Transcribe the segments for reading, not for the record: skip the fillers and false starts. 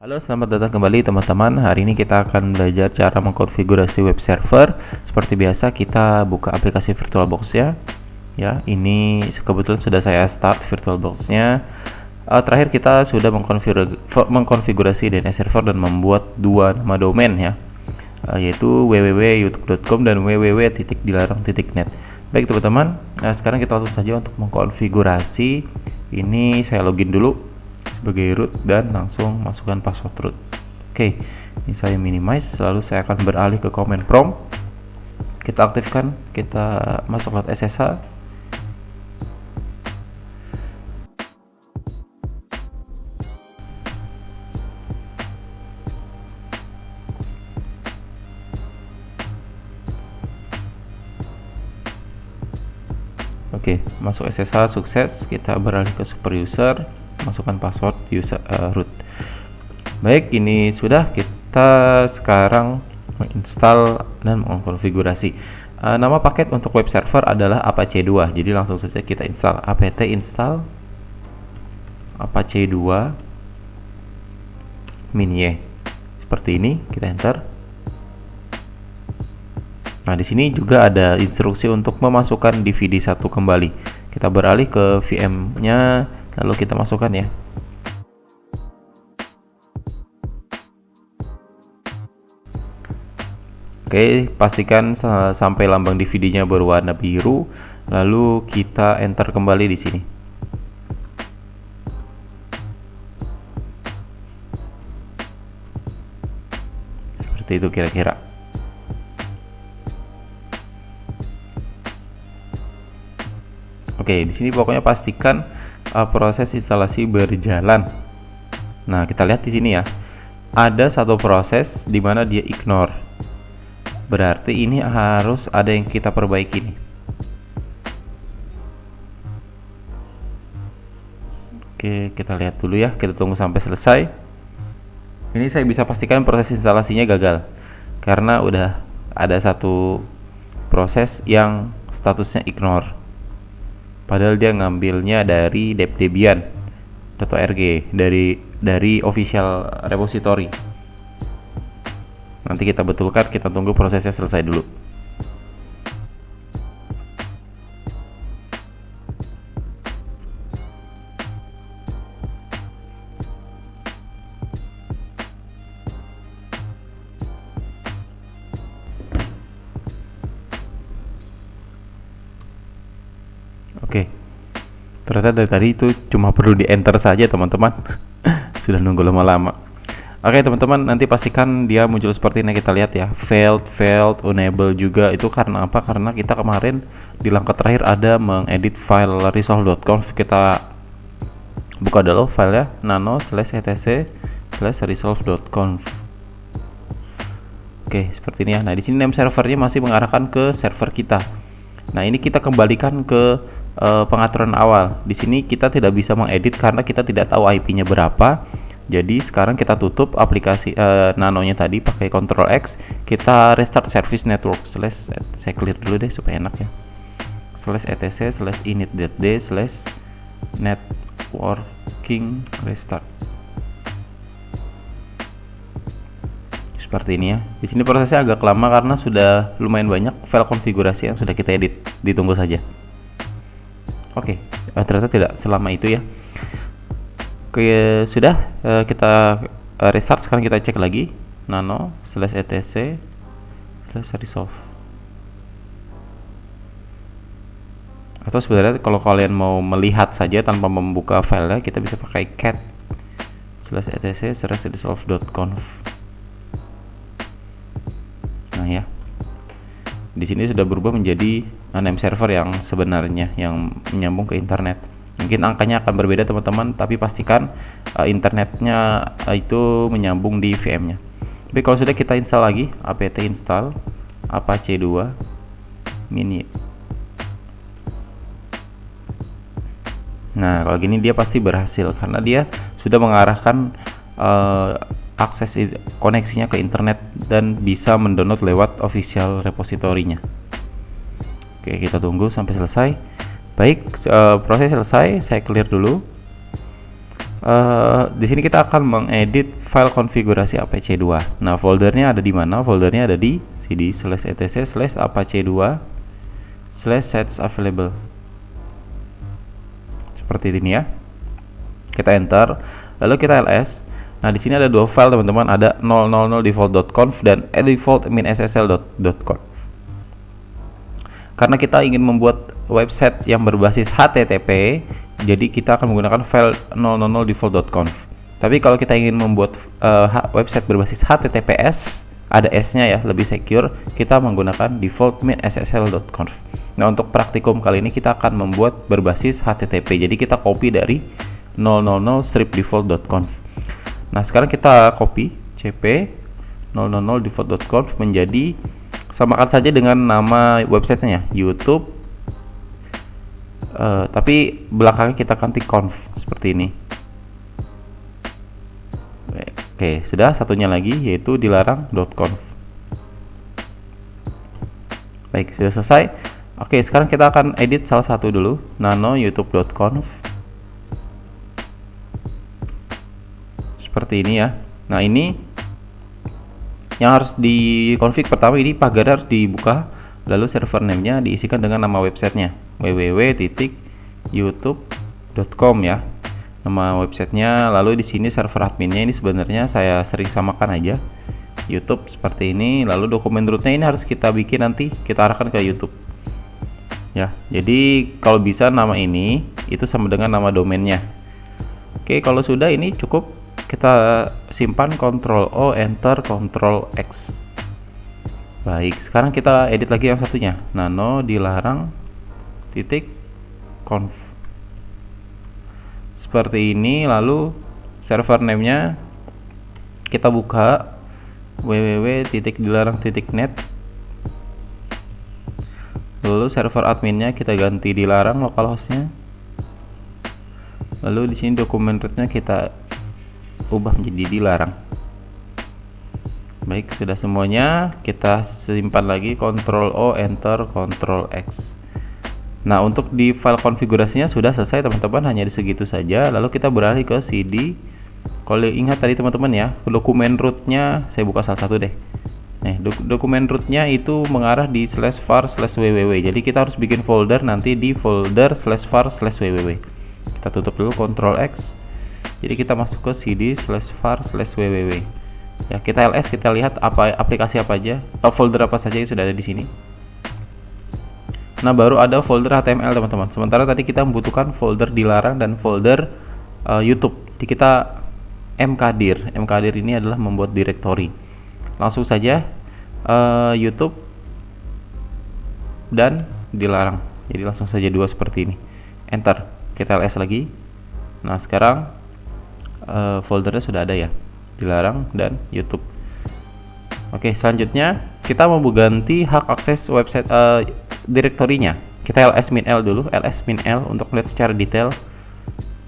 Halo, selamat datang kembali teman-teman. Hari ini kita akan belajar cara mengkonfigurasi web server. Seperti biasa, kita buka aplikasi VirtualBox-nya. Ya, ini kebetulan sudah saya start VirtualBox-nya. Terakhir kita sudah mengkonfigurasi DNS server dan membuat dua nama domain ya, yaitu www.youtube.com dan www.dilarang.net. Baik teman-teman, sekarang kita langsung saja untuk mengkonfigurasi. Ini saya login dulu sebagai root dan langsung masukkan password root. Oke, ini saya minimize, lalu saya akan beralih ke command prompt. Kita aktifkan, kita masuk lewat SSH. Oke, masuk SSH sukses. Kita beralih ke super user, masukkan password user root. Baik, ini sudah. Kita sekarang menginstal dan mengkonfigurasi. Nama paket untuk web server adalah apache 2. Jadi langsung saja kita install apt install apache 2 -y. Seperti ini, kita enter. Nah, di sini juga ada instruksi untuk memasukkan DVD 1 kembali. Kita beralih ke VM-nya, lalu kita masukkan ya. Oke, pastikan sampai lambang DVD-nya berwarna biru, lalu kita enter kembali di sini. Seperti itu kira-kira. Oke, di sini pokoknya pastikan proses instalasi berjalan. Nah, kita lihat di sini ya. Ada satu proses di mana dia ignore. Berarti ini harus ada yang kita perbaiki nih. Oke, kita lihat dulu ya. Kita tunggu sampai selesai. Ini saya bisa pastikan proses instalasinya gagal karena udah ada satu proses yang statusnya ignore. Padahal dia ngambilnya dari debian.org, dari official repository. Nanti kita betulkan, kita tunggu prosesnya selesai dulu. Oke, ternyata dari tadi itu cuma perlu di enter saja teman-teman. Sudah nunggu lama-lama. Oke teman-teman, nanti pastikan dia muncul seperti ini. Kita lihat ya, failed, unable juga. Itu karena apa? Karena kita kemarin di langkah terakhir ada mengedit file resolve.conf. Kita buka dulu filenya, nano/etc/resolve.conf. Oke, seperti ini ya. Nah, di sini name servernya masih mengarahkan ke server kita. Nah, ini kita kembalikan ke pengaturan awal. Di sini kita tidak bisa mengedit karena kita tidak tahu IP-nya berapa. Jadi sekarang kita tutup aplikasi nanonya tadi pakai Ctrl X. Kita restart service network. Saya clear dulu deh supaya enak ya. /etc/init.d/networking restart. Seperti ini ya. Di sini prosesnya agak lama karena sudah lumayan banyak file konfigurasi yang sudah kita edit. Ditunggu saja. Oke, ternyata tidak selama itu ya. Oke, sudah kita restart. Sekarang kita cek lagi nano/etc/resolve. Atau sebenarnya kalau kalian mau melihat saja tanpa membuka filenya, kita bisa pakai cat/etc/resolve.conf. Nah ya, di sini sudah berubah menjadi name server yang sebenarnya yang menyambung ke internet. Mungkin angkanya akan berbeda teman-teman, tapi pastikan internetnya itu menyambung di VM-nya. Tapi kalau sudah, kita install lagi apt install apache 2 -y. Nah, kalau gini dia pasti berhasil karena dia sudah mengarahkan akses koneksinya ke internet dan bisa mendownload lewat official repositorinya. Oke, kita tunggu sampai selesai. Baik, proses selesai. Saya clear dulu. Di sini kita akan mengedit file konfigurasi apache 2. Nah, foldernya ada di mana? Foldernya ada di cd/etc/apache2/sets available. Seperti ini ya. Kita enter, lalu kita ls. Nah, di sini ada dua file teman-teman, ada 000 default.conf dan default-ssl.conf. Karena kita ingin membuat website yang berbasis HTTP, jadi kita akan menggunakan file 000 default.conf. Tapi kalau kita ingin membuat website berbasis HTTPS, ada S-nya ya, lebih secure, kita menggunakan default-ssl.conf. Nah, untuk praktikum kali ini kita akan membuat berbasis HTTP. Jadi kita copy dari 000-default.conf. Nah, sekarang kita copy cp 000 default.conf menjadi, samakan saja dengan nama websitenya YouTube, tapi belakangnya kita ganti conf seperti ini. Oke, sudah. Satunya lagi yaitu dilarang.conf. Baik, sudah selesai. Oke, sekarang kita akan edit salah satu dulu, nano youtube.conf. Seperti ini ya. Nah, ini yang harus dikonfig. Pertama, ini pagar harus dibuka, lalu server name-nya diisikan dengan nama websitenya, www.youtube.com ya, nama websitenya. Lalu di sini server adminnya, ini sebenarnya saya sering samakan aja, YouTube seperti ini. Lalu dokumen rootnya ini harus kita bikin, nanti kita arahkan ke YouTube ya. Jadi kalau bisa nama ini itu sama dengan nama domainnya. Oke, kalau sudah ini cukup. Kita simpan, Ctrl O, Enter, Ctrl X. Baik, sekarang kita edit lagi yang satunya, nano dilarang.conf. Seperti ini. Lalu server name-nya kita buka www.dilarang.net. Lalu server adminnya kita ganti dilarang localhost-nya. Lalu di sini dokumen root-nya kita ubah menjadi dilarang. Baik, sudah semuanya. Kita simpan lagi, Ctrl O, Enter, Ctrl X. Nah, untuk di file konfigurasinya sudah selesai teman-teman, hanya di segitu saja. Lalu kita beralih ke CD. Kalau ingat tadi teman-teman ya, dokumen rootnya saya buka salah satu deh. Nih, dokumen rootnya itu mengarah di /var/www. Jadi kita harus bikin folder nanti di folder /var/www. Kita tutup dulu, Ctrl X. Jadi kita masuk ke cd/var/www. Ya, kita ls, kita lihat apa aplikasi apa aja, folder apa saja yang sudah ada di sini. Nah, baru ada folder HTML teman-teman. Sementara tadi kita membutuhkan folder dilarang dan folder YouTube. Jadi kita mkdir. Mkdir ini adalah membuat directory. Langsung saja YouTube dan dilarang. Jadi langsung saja dua seperti ini. Enter. Kita ls lagi. Nah, sekarang foldernya sudah ada ya, dilarang dan YouTube. Oke, selanjutnya kita mau ganti hak akses website direktorinya. Kita ls-l dulu, ls-l untuk melihat secara detail.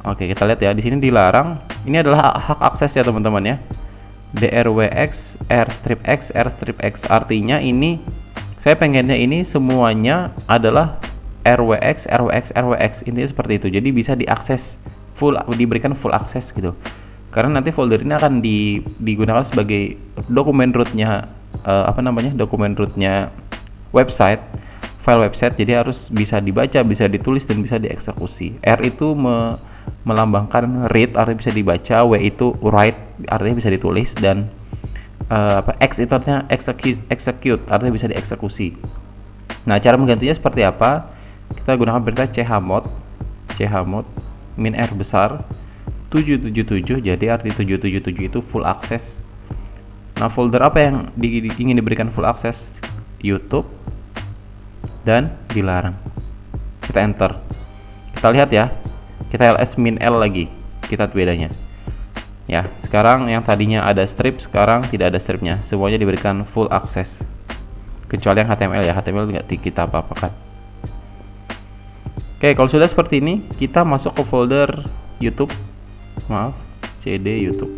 Oke, kita lihat ya, di sini dilarang. Ini adalah hak akses ya teman-teman ya. drwx r-x. Artinya ini saya pengennya ini semuanya adalah rwx. Intinya seperti itu. Jadi bisa diakses full, diberikan full akses gitu. Karena nanti folder ini akan digunakan sebagai dokumen rootnya, dokumen rootnya website, file website. Jadi harus bisa dibaca, bisa ditulis, dan bisa dieksekusi. R itu melambangkan read, artinya bisa dibaca. W itu write, artinya bisa ditulis. Dan X itu artinya execute, artinya bisa dieksekusi. Nah, cara menggantinya seperti apa? Kita gunakan perintah chmod min R besar 777, jadi arti 777 itu full access. Nah, folder apa yang ingin diberikan full access? YouTube dan dilarang. Kita enter. Kita lihat ya, kita ls min L lagi, kita lihat bedanya ya. Sekarang yang tadinya ada strip, sekarang tidak ada stripnya, semuanya diberikan full access kecuali yang HTML ya. HTML nggak kita apa-apakan. Oke, kalau sudah seperti ini, kita masuk ke folder YouTube. CD YouTube.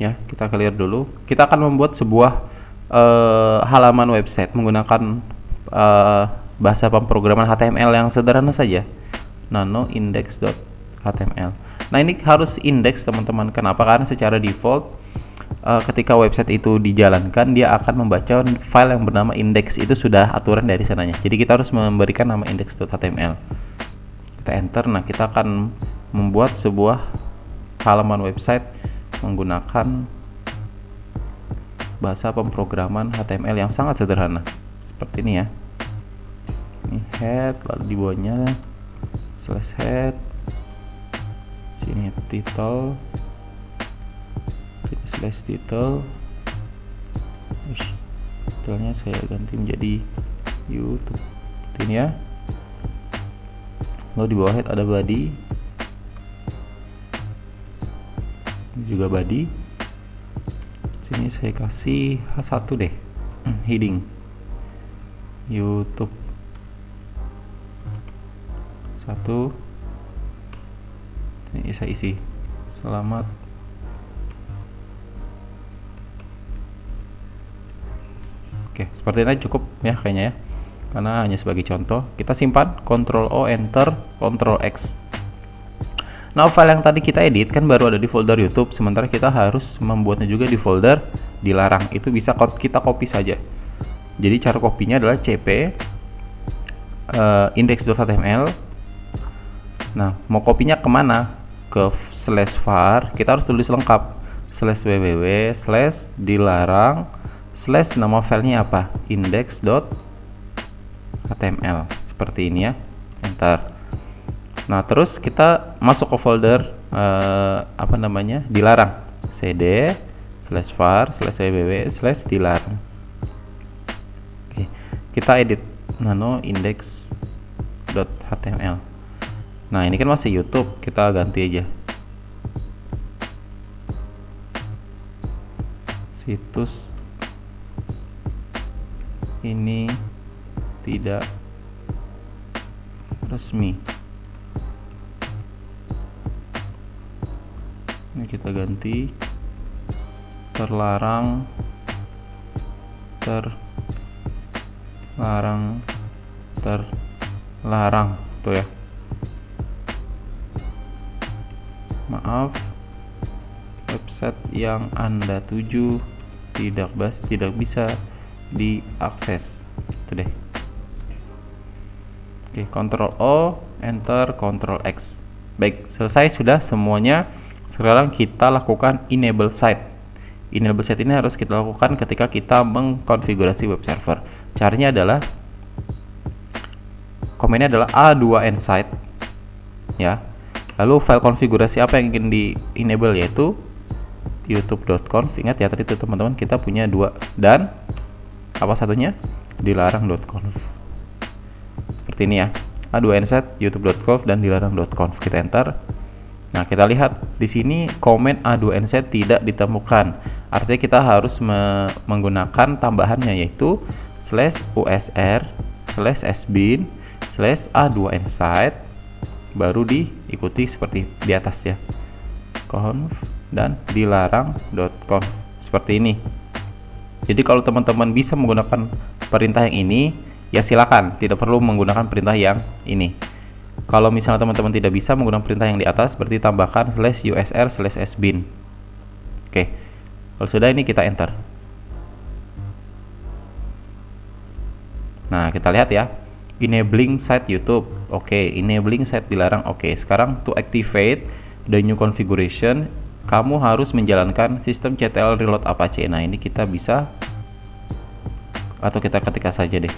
Ya, kita clear dulu. Kita akan membuat sebuah halaman website menggunakan bahasa pemrograman HTML yang sederhana saja. nanoindex.html. Nah, ini harus index teman-teman. Kenapa? Karena secara default ketika website itu dijalankan, dia akan membaca file yang bernama index. Itu sudah aturan dari sananya. Jadi kita harus memberikan nama index.html. Kita enter. Nah, kita akan membuat sebuah halaman website menggunakan bahasa pemrograman HTML yang sangat sederhana seperti ini ya. Ini head, lalu di bawahnya slash head, sini title, sini slash title. Titelnya saya ganti menjadi YouTube seperti ini ya. Lalu di bawah head ada body, ini juga body. Sini saya kasih H1 deh, heading YouTube 1. Ini saya isi selamat seperti ini cukup ya kayaknya ya, karena hanya sebagai contoh. Kita simpan, Ctrl O, Enter, Ctrl X. Nah, file yang tadi kita edit kan baru ada di folder YouTube, sementara kita harus membuatnya juga di folder dilarang. Itu bisa kita copy saja. Jadi cara kopinya adalah cp index.html. Nah, mau kopinya kemana? Ke /var, kita harus tulis lengkap /www/dilarang/ nama filenya apa? index.html. Seperti ini ya. Enter. Nah, terus kita masuk ke folder dilarang, cd /var/www/dilarang. Oke, kita edit nanoindex.html. Nah, ini kan masih YouTube, kita ganti aja situs ini tidak resmi. Ini kita ganti terlarang tuh ya. Maaf, website yang Anda tuju tidak bisa diakses. Itu deh. Oke, Ctrl O, Enter, Ctrl X. Baik, selesai sudah semuanya. Sekarang kita lakukan enable site. Enable site ini harus kita lakukan ketika kita mengkonfigurasi web server. Caranya adalah komennya adalah A2N site ya. Lalu file konfigurasi apa yang ingin di enable, yaitu youtube.conf. Ingat ya, tadi itu teman-teman kita punya dua, dan apa satunya? dilarang.conf. Seperti ini ya. A2N site, youtube.conf, dan dilarang.conf. Kita enter. Nah, kita lihat di sini komen A2N site tidak ditemukan. Artinya kita harus menggunakan tambahannya, yaitu /usr/sbin /a2n site, baru diikuti seperti di atas ya, conf dan dilarang.conf seperti ini. Jadi kalau teman-teman bisa menggunakan perintah yang ini, ya silakan, tidak perlu menggunakan perintah yang ini. Kalau misalnya teman-teman tidak bisa menggunakan perintah yang di atas, berarti tambahkan /usr/sbin. Oke, kalau sudah ini kita enter. Nah, kita lihat ya, enabling site YouTube. Oke, enabling site dilarang. Oke, sekarang to activate the new configuration, kamu harus menjalankan systemctl reload Apache. Nah, ini kita bisa, atau kita ketikkan saja deh,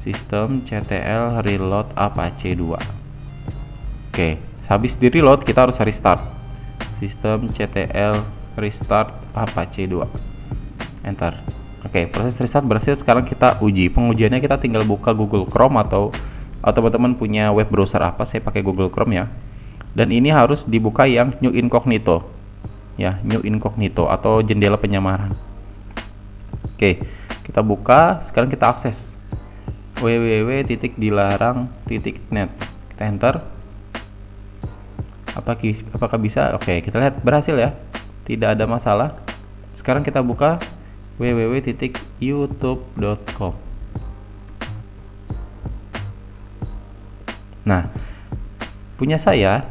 systemctl reload Apache 2. Oke, habis di reload kita harus restart. Systemctl restart Apache 2. Enter. Oke, proses restart berhasil. Sekarang kita uji. Pengujiannya kita tinggal buka Google Chrome atau teman-teman punya web browser apa. Saya pakai Google Chrome ya. Dan ini harus dibuka yang new incognito. Ya, new incognito atau jendela penyamaran. Oke, kita buka. Sekarang kita akses www.dilarang.net. Kita enter. Apakah bisa? Oke, kita lihat berhasil ya. Tidak ada masalah. Sekarang kita buka www.youtube.com. Nah, punya saya,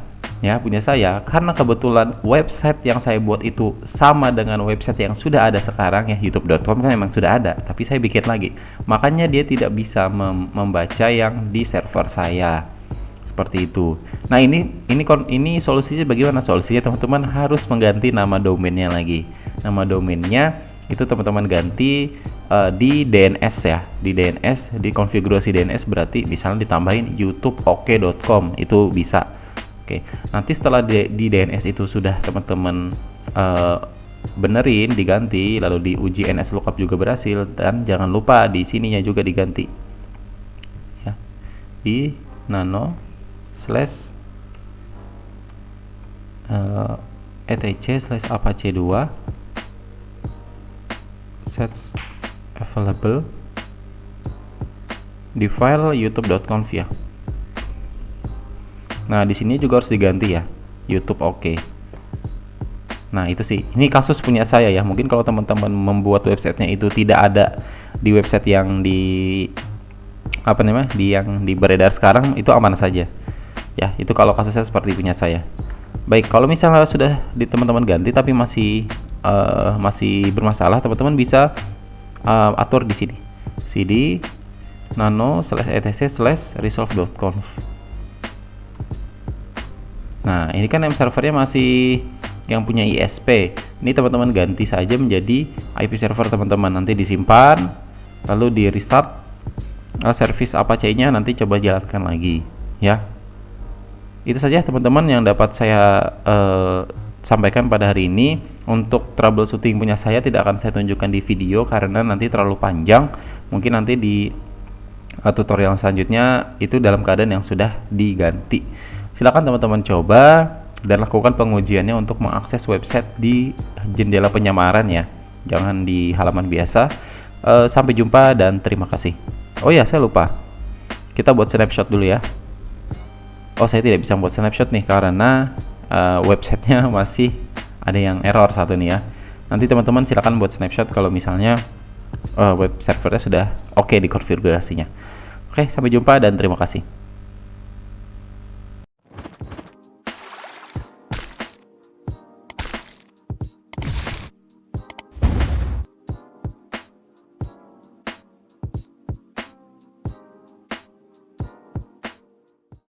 karena kebetulan website yang saya buat itu sama dengan website yang sudah ada sekarang ya, youtube.com kan memang sudah ada, tapi saya bikin lagi, makanya dia tidak bisa membaca yang di server saya, seperti itu. Nah, ini solusinya bagaimana? Solusinya teman-teman harus mengganti nama domainnya lagi. Nama domainnya itu teman-teman ganti di DNS ya, di konfigurasi DNS, berarti misalnya ditambahin youtube.oke.com, itu bisa. Oke, nanti setelah di DNS itu sudah teman-teman benerin, diganti, lalu diuji NS lookup juga berhasil, dan jangan lupa di sininya juga diganti ya, di nano slash etc/apache2 sets available di file youtube.conf ya. Nah, di sini juga harus diganti ya, YouTube oke. Nah, itu sih. Ini kasus punya saya ya. Mungkin kalau teman-teman membuat websitenya itu tidak ada di website yang yang beredar sekarang, itu aman saja. Ya, itu kalau kasusnya seperti punya saya. Baik, kalau misalnya sudah di teman-teman ganti tapi masih bermasalah, teman-teman bisa atur di sini. cd nano/etc/resolve.conf. Nah, ini kan name servernya masih yang punya ISP. Ini teman-teman ganti saja menjadi IP server teman-teman. Nanti disimpan, lalu di restart service Apache-nya, nanti coba jalankan lagi ya. Itu saja teman-teman yang dapat saya sampaikan pada hari ini. Untuk troubleshooting punya saya tidak akan saya tunjukkan di video karena nanti terlalu panjang. Mungkin nanti di tutorial selanjutnya itu dalam keadaan yang sudah diganti. Silakan teman-teman coba dan lakukan pengujiannya untuk mengakses website di jendela penyamaran ya, jangan di halaman biasa. Sampai jumpa dan terima kasih. Oh ya, saya lupa, kita buat snapshot dulu ya. Oh, saya tidak bisa buat snapshot nih karena websitenya masih ada yang error satu nih ya. Nanti teman-teman silakan buat snapshot kalau misalnya web servernya sudah oke di konfigurasinya. Oke, sampai jumpa dan terima kasih.